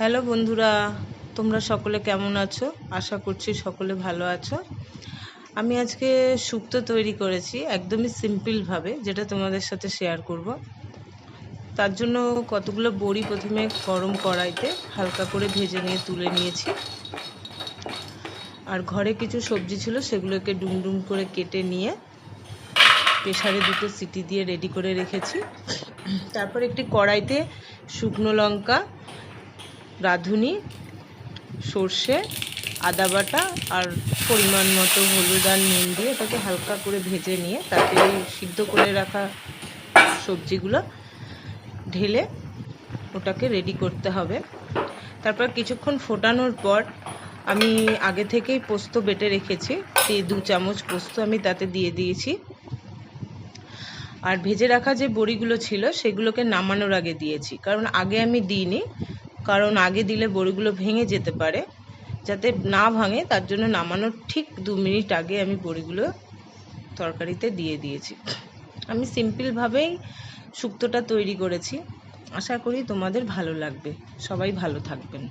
Hello বন্ধুরা, তোমরা সকলে কেমন আছো? আশা করছি সকলে ভালো আছো। আমি আজকে শুক্তো তৈরি করেছি একদমই সিম্পলভাবে, যেটা তোমাদের সাথে শেয়ার করব। তার জন্য কতগুলো বড়ি প্রথমে গরম কড়াইতে হালকা করে ভেজে নিয়ে তুলে নিয়েছি। আর ঘরে কিছু সবজি ছিল, সেগুলোকে ডুমডুম করে কেটে নিয়ে প্রেসারে 2টো সিটি দিয়ে রেডি করে রেখেছি। তারপর একটি কড়াইতে শুকনো লঙ্কা, রাঁধুনি, সর্ষে, আদা বাটা আর পরিমাণ মতো হলুদ আর নুন দিয়ে এটাকে হালকা করে ভেজে নিয়ে তাতে সিদ্ধ করে রাখা সবজিগুলো ঢেলে ওটাকে রেডি করতে হবে। তারপর কিছুক্ষণ ফোটানোর পর আমি আগে থেকেই পোস্ত বেটে রেখেছি, 2 চামচ পোস্ত আমি তাতে দিয়ে দিয়েছি। আর ভেজে রাখা যে বড়িগুলো ছিল সেগুলোকে নামানোর আগে দিয়েছি, কারণ আগে আমি দিইনি, কারণ আগে দিলে বড়িগুলো ভেঙে যেতে পারে। যাতে না ভাঙে তার জন্য নামানোর ঠিক 2 মিনিট আগে আমি বড়িগুলো তরকারিতে দিয়ে দিয়েছি। আমি সিম্পলভাবেই শুক্তোটা তৈরি করেছি। আশা করি তোমাদের ভালো লাগবে। সবাই ভালো থাকবেন।